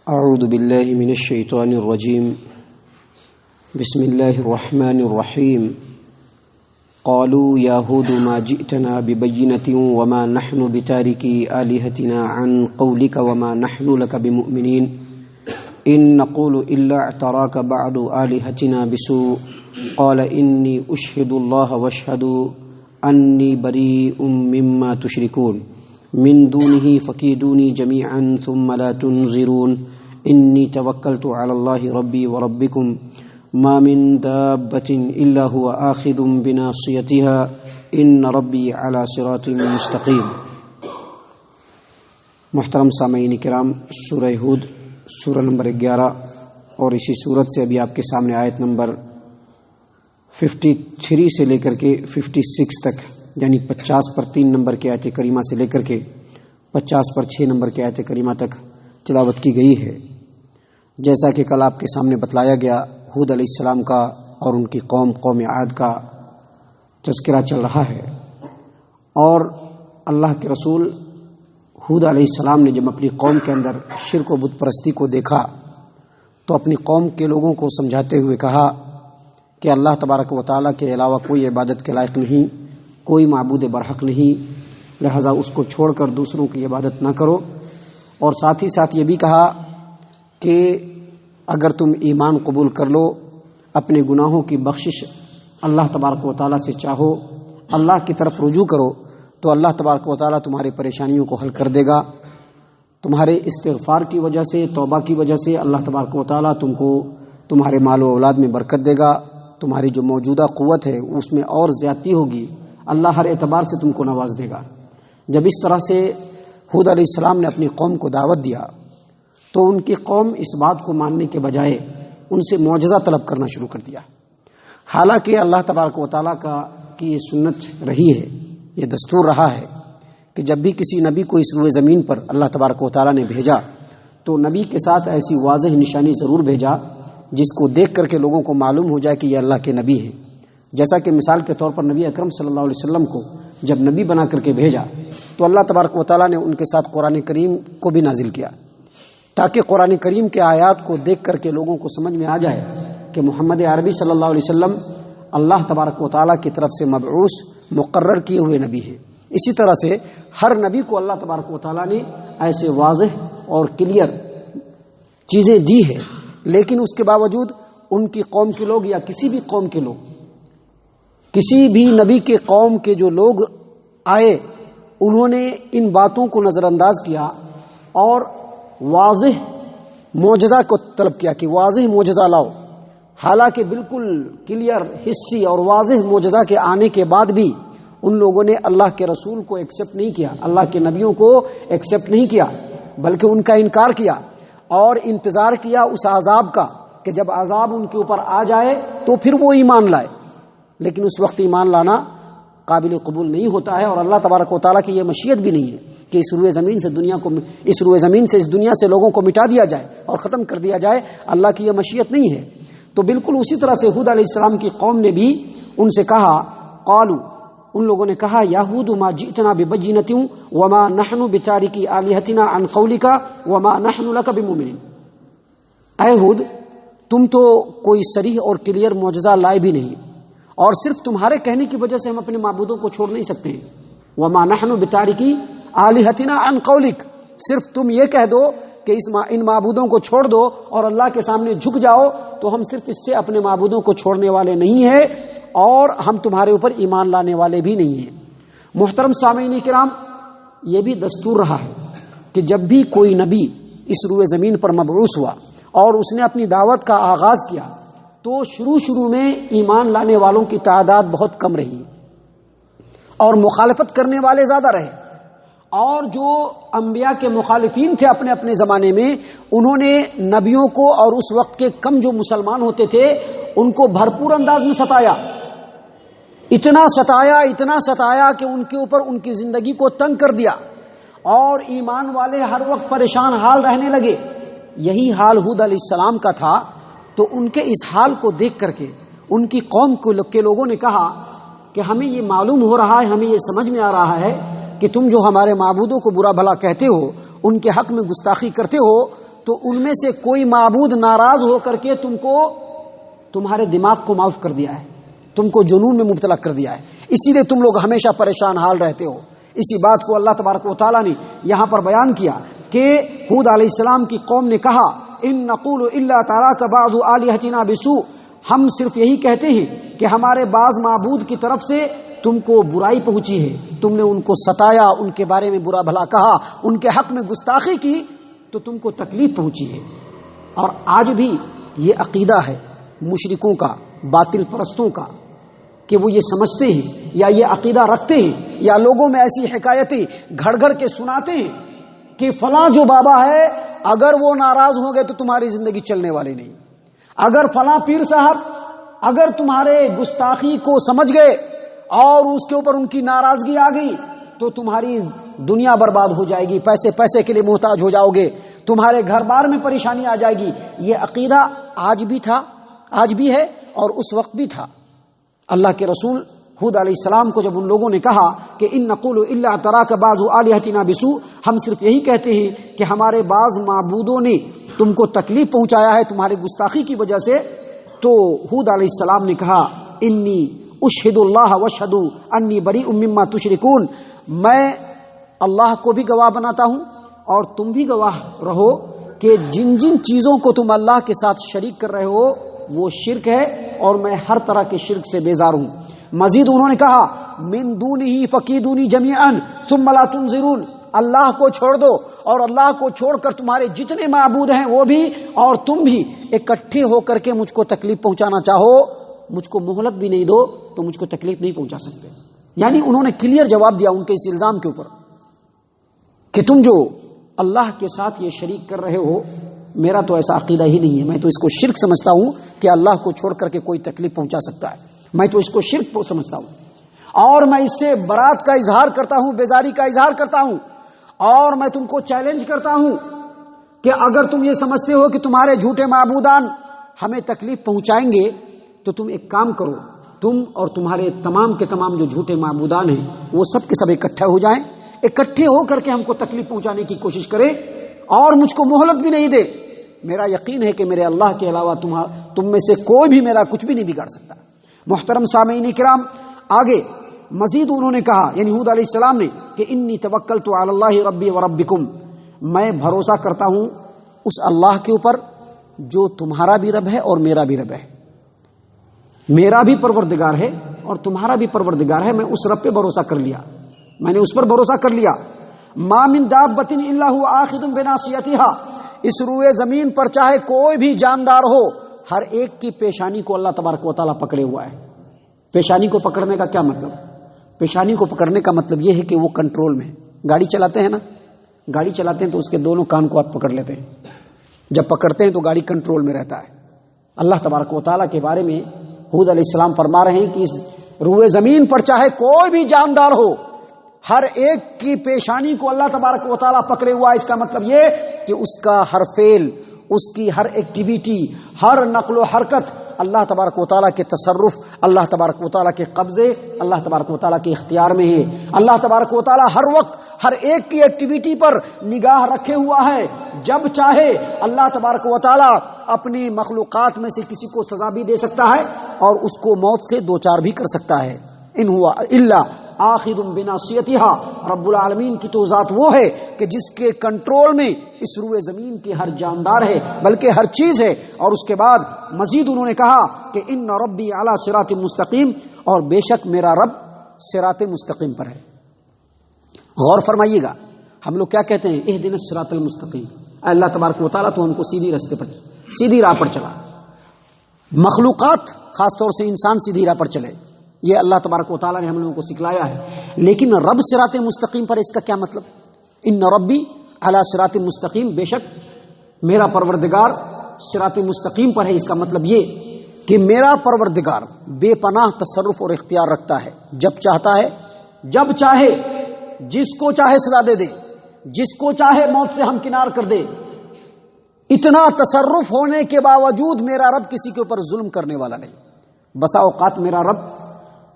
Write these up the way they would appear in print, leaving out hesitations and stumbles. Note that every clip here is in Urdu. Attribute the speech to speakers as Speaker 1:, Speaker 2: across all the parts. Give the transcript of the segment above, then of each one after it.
Speaker 1: اعوذ باللہ من الشیطان الرجیم بسم اللہ الرحمن الرحیم قالوا یا ہود ما جئتنا ببینۃ وما نحن بتارکی آلہتنا عن قولک وما نحن لک بمؤمنین ان نقول الا اعتراک بعض آلہتنا بسوء قال انی اشہد اللہ واشہد انی بریء مما تشرکون من دونه فکیدونی جمیعا ثم لا تنظرون انی توکلت علی اللہ ربی وربکم ما من دابۃ الا هو آخذ بناصیتها ان ربی علی صراط مستقیم۔ محترم سامعین کرام، سورہ ہود سورہ نمبر 11 اور اسی سورت سے ابھی آپ کے سامنے آیت نمبر 53 سے لے کر کے 56 تک، یعنی 50 پر 3 نمبر کی آیت کریمہ سے لے کر کے 50 پر 6 نمبر کی آیت کریمہ تک تلاوت کی گئی ہے۔ جیسا کہ کل آپ کے سامنے بتلایا گیا، ہود علیہ السلام کا اور ان کی قوم عاد کا تذکرہ چل رہا ہے، اور اللہ کے رسول ہود علیہ السلام نے جب اپنی قوم کے اندر شرک و بت پرستی کو دیکھا تو اپنی قوم کے لوگوں کو سمجھاتے ہوئے کہا کہ اللہ تبارک و تعالیٰ کے علاوہ کوئی عبادت کے لائق نہیں، کوئی معبود برحق نہیں، لہذا اس کو چھوڑ کر دوسروں کی عبادت نہ کرو۔ اور ساتھ ہی ساتھ یہ بھی کہا کہ اگر تم ایمان قبول کر لو، اپنے گناہوں کی بخشش اللہ تبارک و تعالیٰ سے چاہو، اللہ کی طرف رجوع کرو، تو اللہ تبارک و تعالیٰ تمہاری پریشانیوں کو حل کر دے گا۔ تمہارے استغفار کی وجہ سے، توبہ کی وجہ سے اللہ تبارک و تعالیٰ تم کو تمہارے مال و اولاد میں برکت دے گا، تمہاری جو موجودہ قوت ہے اس میں اور زیادتی ہوگی، اللہ ہر اعتبار سے تم کو نواز دے گا۔ جب اس طرح سے ہود علیہ السلام نے اپنی قوم کو دعوت دیا تو ان کی قوم اس بات کو ماننے کے بجائے ان سے معجزہ طلب کرنا شروع کر دیا، حالانکہ اللہ تبارک و تعالیٰ کی یہ سنت رہی ہے، یہ دستور رہا ہے کہ جب بھی کسی نبی کو اس روئے زمین پر اللہ تبارک و تعالیٰ نے بھیجا تو نبی کے ساتھ ایسی واضح نشانی ضرور بھیجا جس کو دیکھ کر کے لوگوں کو معلوم ہو جائے کہ یہ اللہ کے نبی ہے۔ جیسا کہ مثال کے طور پر نبی اکرم صلی اللہ علیہ وسلم کو جب نبی بنا کر کے بھیجا تو اللہ تبارک و تعالیٰ نے ان کے ساتھ قرآن کریم کو بھی نازل کیا، تاکہ قرآن کریم کے آیات کو دیکھ کر کے لوگوں کو سمجھ میں آ جائے کہ محمد عربی صلی اللہ علیہ وسلم اللہ تبارک و تعالیٰ کی طرف سے مبعوث مقرر کیے ہوئے نبی ہے۔ اسی طرح سے ہر نبی کو اللہ تبارک و تعالیٰ نے ایسے واضح اور کلیئر چیزیں دی ہے، لیکن اس کے باوجود ان کی قوم کے لوگ یا کسی بھی قوم کے لوگ، کسی بھی نبی کے قوم کے جو لوگ آئے، انہوں نے ان باتوں کو نظر انداز کیا اور واضح معجزہ کو طلب کیا کہ واضح معجزہ لاؤ، حالانکہ بالکل کلیئر حصی اور واضح معجزہ کے آنے کے بعد بھی ان لوگوں نے اللہ کے رسول کو ایکسپٹ نہیں کیا، اللہ کے نبیوں کو ایکسپٹ نہیں کیا، بلکہ ان کا انکار کیا اور انتظار کیا اس عذاب کا کہ جب عذاب ان کے اوپر آ جائے تو پھر وہ ایمان لائے، لیکن اس وقت ایمان لانا قابل قبول نہیں ہوتا ہے، اور اللہ تبارک و تعالیٰ کی یہ مشیت بھی نہیں ہے کہ اس روئے زمین سے اس دنیا سے لوگوں کو مٹا دیا جائے اور ختم کر دیا جائے، اللہ کی یہ مشیت نہیں ہے۔ تو بالکل اسی طرح سے ہود علیہ السلام کی قوم نے بھی ان سے کہا، قالوا، ان لوگوں نے کہا، یا ہود ما جئتنا ببینۃ وما نحن بتارکی آلہتنا عن قولک وما نحن لک بمؤمنین۔ اے ہود، تم تو کوئی صریح اور کلیئر معجزہ لائے بھی نہیں، اور صرف تمہارے کہنے کی وجہ سے ہم اپنے معبودوں کو چھوڑ نہیں سکتے ہیں۔ وما نحن بتارکی آلہتنا عن قولک، صرف تم یہ کہہ دو کہ ان معبودوں کو چھوڑ دو اور اللہ کے سامنے جھک جاؤ تو ہم صرف اس سے اپنے معبودوں کو چھوڑنے والے نہیں ہیں اور ہم تمہارے اوپر ایمان لانے والے بھی نہیں ہیں۔ محترم سامعین کرام، یہ بھی دستور رہا ہے کہ جب بھی کوئی نبی اس روئے زمین پر مبعوث ہوا اور اس نے اپنی دعوت کا آغاز کیا تو شروع میں ایمان لانے والوں کی تعداد بہت کم رہی اور مخالفت کرنے والے زیادہ رہے، اور جو انبیاء کے مخالفین تھے اپنے اپنے زمانے میں، انہوں نے نبیوں کو اور اس وقت کے کم جو مسلمان ہوتے تھے ان کو بھرپور انداز میں ستایا، اتنا ستایا کہ ان کے اوپر ان کی زندگی کو تنگ کر دیا، اور ایمان والے ہر وقت پریشان حال رہنے لگے۔ یہی حال ہود علیہ السلام کا تھا، تو ان کے اس حال کو دیکھ کر کے ان کی قوم کے لوگوں نے کہا کہ ہمیں یہ معلوم ہو رہا ہے، ہمیں یہ سمجھ میں آ رہا ہے کہ تم جو ہمارے معبودوں کو برا بھلا کہتے ہو، ان کے حق میں گستاخی کرتے ہو، تو ان میں سے کوئی معبود ناراض ہو کر کے تمہارے دماغ کو معاف کر دیا ہے، تم کو جنون میں مبتلا کر دیا ہے، اسی لیے تم لوگ ہمیشہ پریشان حال رہتے ہو۔ اسی بات کو اللہ تبارک و تعالیٰ نے یہاں پر بیان کیا کہ ہود علیہ السلام کی قوم نے کہا ان نقول الا تراک بعض آلہتنا بسوء، ہم صرف یہی کہتے ہیں کہ ہمارے بعض معبود کی طرف سے تم کو برائی پہنچی ہے، تم نے ان کو ستایا، ان کے بارے میں برا بھلا کہا، ان کے حق میں گستاخی کی تو تم کو تکلیف پہنچی ہے۔ اور آج بھی یہ عقیدہ ہے مشرکوں کا، باطل پرستوں کا، کہ وہ یہ سمجھتے ہیں یا یہ عقیدہ رکھتے ہیں یا لوگوں میں ایسی حکایتیں گھڑ گھڑ کے سناتے ہیں کہ فلاں جو بابا ہے اگر وہ ناراض ہو گئے تو تمہاری زندگی چلنے والی نہیں، اگر فلاں پیر صاحب اگر تمہارے گستاخی کو سمجھ گئے اور اس کے اوپر ان کی ناراضگی آ گئی تو تمہاری دنیا برباد ہو جائے گی، پیسے کے لیے محتاج ہو جاؤ گے، تمہارے گھر بار میں پریشانی آ جائے گی۔ یہ عقیدہ آج بھی تھا، آج بھی ہے اور اس وقت بھی تھا۔ اللہ کے رسول ہود علیہ السلام کو جب ان لوگوں نے کہا کہ ان نقول الا تراک بعض آلہتنا بسوء، ہم صرف یہی کہتے ہیں کہ ہمارے بعض معبودوں نے تم کو تکلیف پہنچایا ہے تمہاری گستاخی کی وجہ سے، تو ہود علیہ السلام نے کہا انی اشہد اللہ واشہد انی بریء مما تشرکون، میں اللہ کو بھی گواہ بناتا ہوں اور تم بھی گواہ رہو کہ جن جن چیزوں کو تم اللہ کے ساتھ شریک کر رہے ہو وہ شرک ہے اور میں ہر طرح کے شرک سے بیزار ہوں۔ مزید انہوں نے کہا من دونہ فکیدونی جمیعا ثم لا تنظرون، اللہ کو چھوڑ دو اور اللہ کو چھوڑ کر تمہارے جتنے معبود ہیں وہ بھی اور تم بھی اکٹھے ہو کر کے مجھ کو تکلیف پہنچانا چاہو، مجھ کو مہلت بھی نہیں دو تو مجھ کو تکلیف نہیں پہنچا سکتے۔ یعنی انہوں نے کلیئر جواب دیا ان کے اس الزام کے اوپر کہ تم جو اللہ کے ساتھ یہ شریک کر رہے ہو، میرا تو ایسا عقیدہ ہی نہیں ہے، میں تو اس کو شرک سمجھتا ہوں کہ اللہ کو چھوڑ کر کے کوئی تکلیف پہنچا سکتا ہے، میں تو اس کو شرک سمجھتا ہوں اور میں اس سے برات کا اظہار کرتا ہوں، بیزاری کا اظہار کرتا ہوں، اور میں تم کو چیلنج کرتا ہوں کہ اگر تم یہ سمجھتے ہو کہ تمہارے جھوٹے معبودان ہمیں تکلیف پہنچائیں گے تو تم ایک کام کرو، تم اور تمہارے تمام کے تمام جو جھوٹے معبودان ہیں وہ سب کے سب اکٹھے ہو جائیں، اکٹھے ہو کر کے ہم کو تکلیف پہنچانے کی کوشش کریں اور مجھ کو مہلت بھی نہیں دے۔ میرا یقین ہے کہ میرے اللہ کے علاوہ تم میں سے کوئی بھی میرا کچھ بھی نہیں بگاڑ سکتا۔ محترم سامعین کرام، آگے مزید انہوں نے کہا یعنی ہود علیہ السلام نے کہ انی توکلت علی اللہ ربی و ربکم، میں بھروسہ کرتا ہوں اس اللہ کے اوپر جو تمہارا بھی رب ہے اور میرا بھی رب ہے، میرا بھی پروردگار ہے اور تمہارا بھی پروردگار ہے، میں اس رب پہ بھروسہ کر لیا، میں نے اس پر بھروسہ کر لیا۔ ما من دابۃ الا هو آخذ بناصیتها، اس روئے زمین پر چاہے کوئی بھی جاندار ہو، ہر ایک کی پیشانی کو اللہ تبارک و تعالیٰ پکڑے ہوا ہے۔ پیشانی کو پکڑنے کا کیا مطلب؟ پیشانی کو پکڑنے کا مطلب یہ ہے کہ وہ کنٹرول میں، گاڑی چلاتے ہیں نا، گاڑی چلاتے ہیں تو اس کے دونوں کان کو آپ پکڑ لیتے ہیں، جب پکڑتے ہیں تو گاڑی کنٹرول میں رہتا ہے۔ اللہ تبارک و تعالیٰ کے بارے میں ہود علیہ السلام فرما رہے ہیں کہ اس روئے زمین پر چاہے کوئی بھی جاندار ہو، ہر ایک کی پیشانی کو اللہ تبارک و تعالیٰ پکڑے ہوا ہے۔ اس کا مطلب یہ کہ اس کا ہر فعل، اس کی ہر ایکٹیویٹی، ہر نقل و حرکت اللہ تبارک و تعالیٰ کے تصرف، اللہ تبارک و تعالیٰ کے قبضے، اللہ تبارک و تعالیٰ کے اختیار میں ہے۔ اللہ تبارک و تعالیٰ ہر وقت ہر ایک کی ایکٹیویٹی پر نگاہ رکھے ہوا ہے، جب چاہے اللہ تبارک و تعالیٰ اپنی مخلوقات میں سے کسی کو سزا بھی دے سکتا ہے اور اس کو موت سے دوچار بھی کر سکتا ہے۔ ان ہوا الا آخذ بناصیتها، رب العالمین کی تو ذات وہ ہے کہ جس کے کنٹرول میں اس روئے زمین کی ہر جاندار ہے، بلکہ ہر چیز ہے۔ اور اس کے بعد مزید انہوں نے کہا کہ ان ربی علی صراط مستقیم، اور بے شک میرا رب صراط مستقیم پر ہے۔ غور فرمائیے گا، ہم لوگ کیا کہتے ہیں؟ اہدنا الصراط المستقیم، اللہ تبارک و تعالیٰ تو ہم کو سیدھی راستے پر، سیدھی راہ پر چلا۔ مخلوقات خاص طور سے انسان سیدھی راہ پر چلے، یہ اللہ تبارک و تعالیٰ نے ہم لوگوں کو سکھلایا ہے۔ لیکن رب صراط مستقیم پر، اس کا کیا مطلب؟ ان ربی علی صراط مستقیم، بے شک میرا پروردگار صراط مستقیم پر ہے۔ اس کا مطلب یہ کہ میرا پروردگار بے پناہ تصرف اور اختیار رکھتا ہے، جب چاہتا ہے، جب چاہے، جس کو چاہے سزا دے دے، جس کو چاہے موت سے ہمکنار کر دے۔ اتنا تصرف ہونے کے باوجود میرا رب کسی کے اوپر ظلم کرنے والا نہیں۔ بسا اوقات میرا رب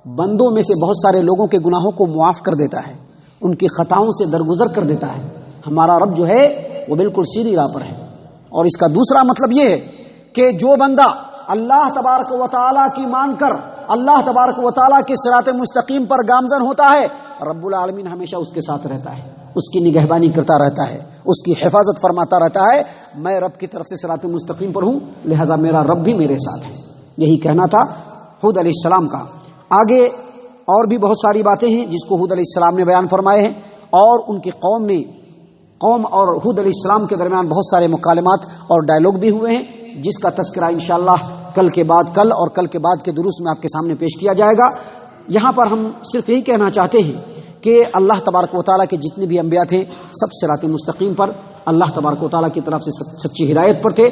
Speaker 1: بندوں میں سے بہت سارے لوگوں کے گناہوں کو معاف کر دیتا ہے، ان کی خطاؤں سے درگزر کر دیتا ہے۔ ہمارا رب جو ہے وہ بالکل سیدھی راہ پر ہے، اور اس کا دوسرا مطلب یہ ہے کہ جو بندہ اللہ تبارک و تعالیٰ کی مان کر اللہ تبارک و تعالیٰ کے صراط مستقیم پر گامزن ہوتا ہے، رب العالمین ہمیشہ اس کے ساتھ رہتا ہے، اس کی نگہبانی کرتا رہتا ہے، اس کی حفاظت فرماتا رہتا ہے۔ میں رب کی طرف سے صراط مستقیم پر ہوں، لہذا میرا رب بھی میرے ساتھ ہے۔ یہی کہنا تھا ہود علیہ السلام کا۔ آگے اور بھی بہت ساری باتیں ہیں جس کو ہود علیہ السلام نے بیان فرمائے ہیں، اور ان کی قوم اور ہود علیہ السلام کے درمیان بہت سارے مکالمات اور ڈائلاگ بھی ہوئے ہیں، جس کا تذکرہ انشاءاللہ کل اور کل کے بعد کے دروس میں آپ کے سامنے پیش کیا جائے گا۔ یہاں پر ہم صرف یہی کہنا چاہتے ہیں کہ اللہ تبارک و تعالیٰ کے جتنے بھی انبیاء تھے سب صراط مستقیم پر اللہ تبارک و تعالیٰ کی طرف سے سچی ہدایت پر تھے۔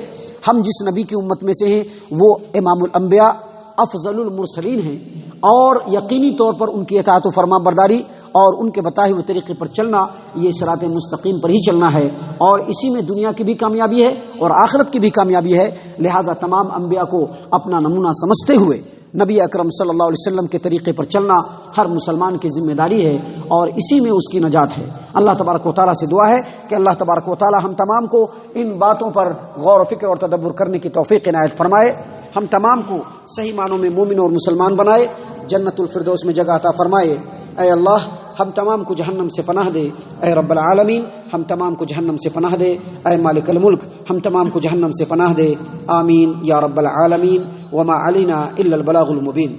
Speaker 1: ہم جس نبی کی امت میں سے ہیں وہ امام الانبیاء افضل المرسلین ہیں، اور یقینی طور پر ان کی اطاعت و فرما برداری اور ان کے بتائے ہوئے طریقے پر چلنا، یہ صراط مستقیم پر ہی چلنا ہے، اور اسی میں دنیا کی بھی کامیابی ہے اور آخرت کی بھی کامیابی ہے۔ لہذا تمام انبیاء کو اپنا نمونہ سمجھتے ہوئے نبی اکرم صلی اللہ علیہ وسلم کے طریقے پر چلنا ہر مسلمان کی ذمہ داری ہے، اور اسی میں اس کی نجات ہے۔ اللہ تبارک و تعالیٰ سے دعا ہے کہ اللہ تبارک و تعالیٰ ہم تمام کو ان باتوں پر غور و فکر اور تدبر کرنے کی توفیق عنایت فرمائے، ہم تمام کو صحیح معنوں میں مومن اور مسلمان بنائے، جنت الفردوس میں جگہ عطا فرمائے۔ اے اللہ ہم تمام کو جہنم سے پناہ دے، اے رب العالمین ہم تمام کو جہنم سے پناہ دے، اے مالک الملک ہم تمام کو جہنم سے پناہ دے، آمین یا رب العالمین۔ وما علینا الا البلاغ المبین۔